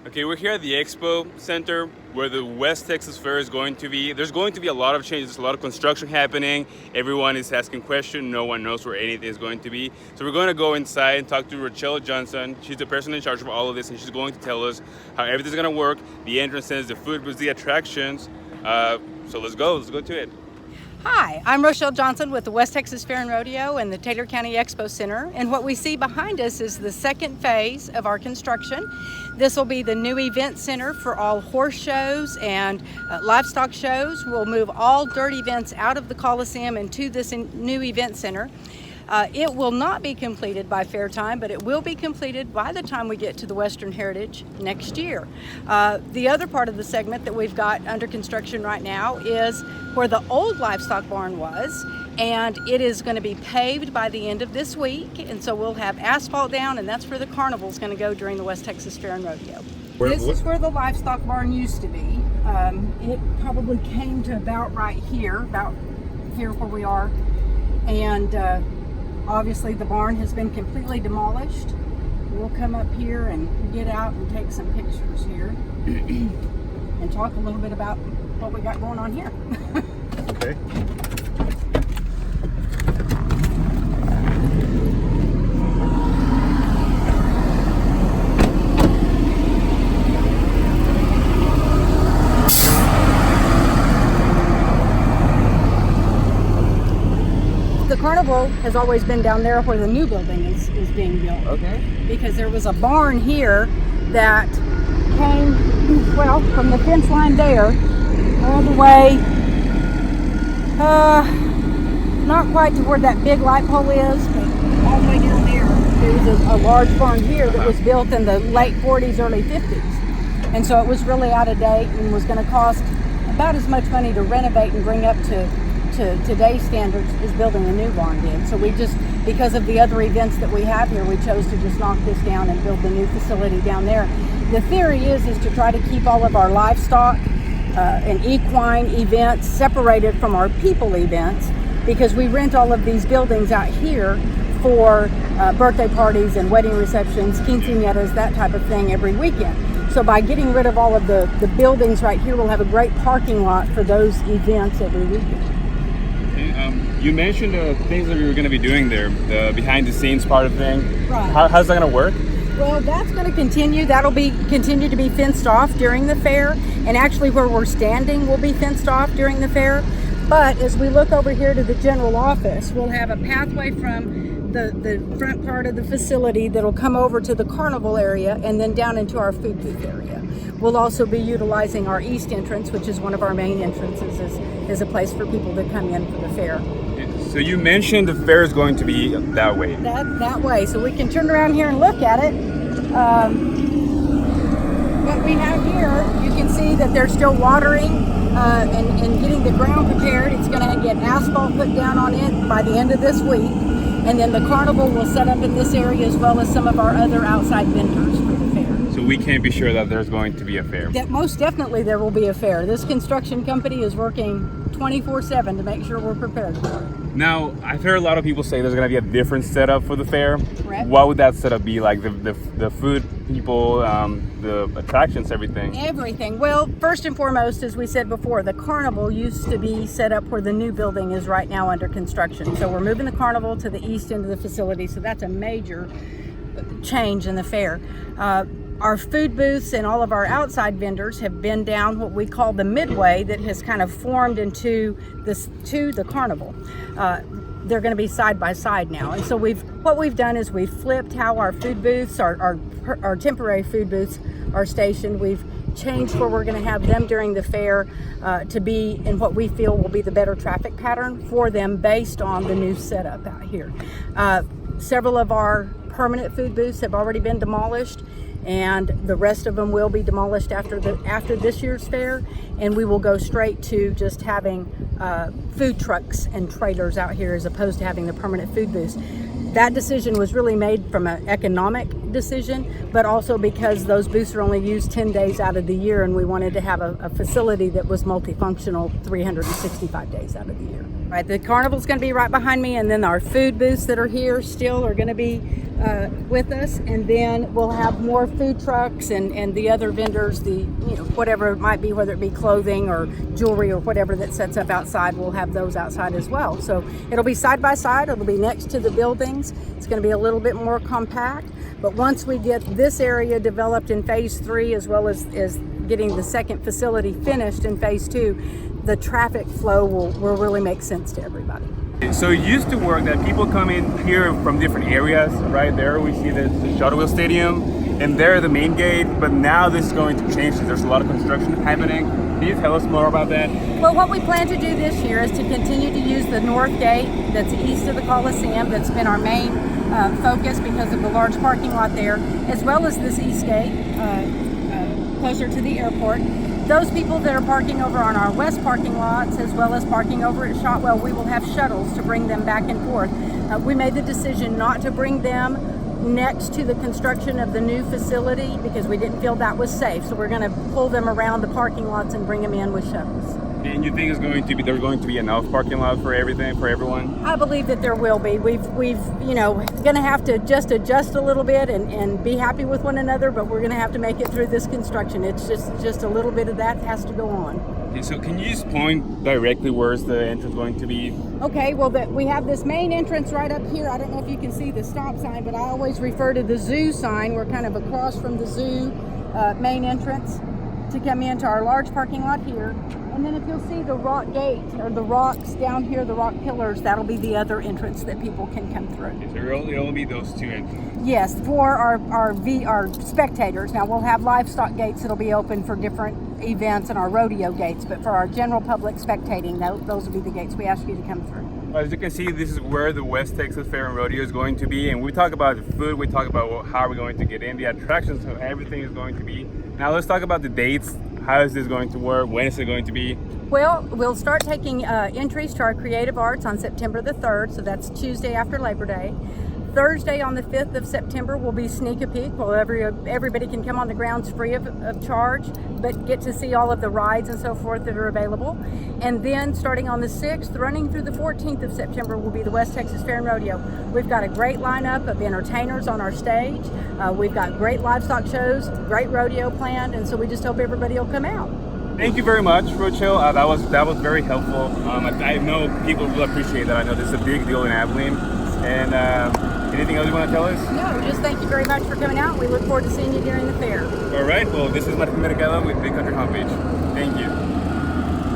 Okay, we're here at the Expo Center where the West Texas Fair is going to be. There's going to be a lot of changes, there's a lot of construction happening. Everyone is asking questions, no one knows where anything is going to be. So we're going to go inside and talk to Rachel Johnson. She's the person in charge of all of this, and she's going to tell us how everything's going to work, the entrances, the food booths, the attractions. So let's go to it. Hi, I'm Rochelle Johnson with the West Texas Fair and Rodeo and the Taylor County Expo Center. And what we see behind us is the second phase of our construction. This will be the new event center for all horse shows and livestock shows. We'll move all dirt events out of the Coliseum and to this new event center. It will not be completed by fair time, but it will be completed by the time we get to the Western Heritage next year. The other part of the segment that we've got under construction right now is where the old livestock barn was, and it is going to be paved by the end of this week, and so we'll have asphalt down, and that's where the carnival is going to go during the West Texas Fair and Rodeo. This is where the livestock barn used to be. It probably came to about here where we are, and obviously the barn has been completely demolished. We'll come up here and get out and take some pictures here and talk a little bit about what we got going on here. Okay. The carnival has always been down there where the new building is being built. Okay. Because there was a barn here that came, well, from the fence line there all the way, not quite to where that big light pole is, but all the way down there. There was a large barn here that was built in the late 40s, early 50s. And so it was really out of date and was going to cost about as much money to renovate and bring up to today's standards as building a new barn did. So we just, because of the other events that we have here, we chose to just knock this down and build the new facility down there. The theory is to try to keep all of our livestock and equine events separated from our people events, because we rent all of these buildings out here for birthday parties and wedding receptions, quinceañeras, that type of thing every weekend. So by getting rid of all of the buildings right here, we'll have a great parking lot for those events every weekend. You mentioned the things that we were going to be doing there, the behind the scenes part of thing. Right. How's that going to work? Well, that's going to continue. That'll continue to be fenced off during the fair, and actually where we're standing will be fenced off during the fair. But as we look over here to the general office, we'll have a pathway from the front part of the facility that'll come over to the carnival area and then down into our food booth area. We'll also be utilizing our east entrance, which is one of our main entrances, as a place for people to come in for the fair. So you mentioned the fair is going to be that way. That way, so we can turn around here and look at it. What we have here, you can see that they're still watering and getting the ground prepared. It's going to get asphalt put down on it by the end of this week. And then the carnival will set up in this area as well as some of our other outside vendors for the fair. So we can be sure that there's going to be a fair. That most definitely there will be a fair. This construction company is working 24/7 to make sure we're prepared for it. Now, I've heard a lot of people say there's going to be a different setup for the fair. Correct. What would that setup be? Like the food people, the attractions, everything? Everything. Well, first and foremost, as we said before, the carnival used to be set up where the new building is right now under construction. So we're moving the carnival to the east end of the facility. So that's a major change in the fair. Our food booths and all of our outside vendors have been down what we call the midway that has kind of formed into the carnival. They're going to be side by side now, and so what we've done is we've flipped how our food booths, our temporary food booths, are stationed. We've changed where we're going to have them during the fair to be in what we feel will be the better traffic pattern for them based on the new setup out here. Several of our permanent food booths have already been demolished, and the rest of them will be demolished after this year's fair, and we will go straight to just having food trucks and trailers out here as opposed to having the permanent food booths. That decision was really made from an economic decision, but also because those booths are only used 10 days out of the year, and we wanted to have a facility that was multifunctional 365 days out of the year. Right, the carnival's going to be right behind me, and then our food booths that are here still are going to be with us, and then we'll have more food trucks and the other vendors, whatever it might be, whether it be clothing or jewelry or whatever that sets up outside, we'll have those outside as well. So it'll be side by side, it'll be next to the buildings. It's going to be a little bit more compact, but once we get this area developed in phase 3, as well as getting the second facility finished in phase 2, the traffic flow will really make sense to everybody. So it used to work that people come in here from different areas. Right there we see the Shuttle Wheel Stadium, and there the main gate, but now this is going to change. There's a lot of construction happening. Can you tell us more about that? Well, what we plan to do this year is to continue to use the north gate that's east of the Coliseum. That's been our main focus because of the large parking lot there, as well as this east gate closer to the airport. Those people that are parking over on our west parking lots, as well as parking over at Shotwell, we will have shuttles to bring them back and forth. We made the decision not to bring them next to the construction of the new facility because we didn't feel that was safe. So we're going to pull them around the parking lots and bring them in with shuttles. And you think there's going to be enough parking lot for everyone? I believe that there will be. We've going to have to just adjust a little bit and be happy with one another, but we're going to have to make it through this construction. It's just a little bit of that has to go on. Okay, so can you just point directly where's the entrance going to be? Okay, well, we have this main entrance right up here. I don't know if you can see the stop sign, but I always refer to the zoo sign. We're kind of across from the zoo main entrance to come into our large parking lot here. And then if you'll see the rock gate or the rocks down here, the rock pillars, that'll be the other entrance that people can come through. Okay, so it'll only be those two entrances? Yes, for our spectators. Now we'll have livestock gates that'll be open for different events and our rodeo gates, but for our general public spectating, those will be the gates we ask you to come through. As you can see, this is where the West Texas Fair and Rodeo is going to be, and we talk about the food, we talk about how we're going to get in, the attractions, how everything is going to be. Now let's talk about the dates. How is this going to work? When is it going to be? Well, we'll start taking entries to our Creative Arts on September the 3rd, so that's Tuesday after Labor Day. Thursday on the 5th of September will be Sneak a Peek. Well, everybody can come on the grounds free of charge, but get to see all of the rides and so forth that are available. And then starting on the 6th, running through the 14th of September will be the West Texas Fair and Rodeo. We've got a great lineup of entertainers on our stage. We've got great livestock shows, great rodeo planned, and so we just hope everybody will come out. Thank you very much, Rochelle. That was very helpful. I know people will appreciate that. I know this is a big deal in Abilene. And anything else you want to tell us? No, just thank you very much for coming out. We look forward to seeing you during the fair. All right. Well, this is Martin Mercado with Big Country Homepage. Thank you.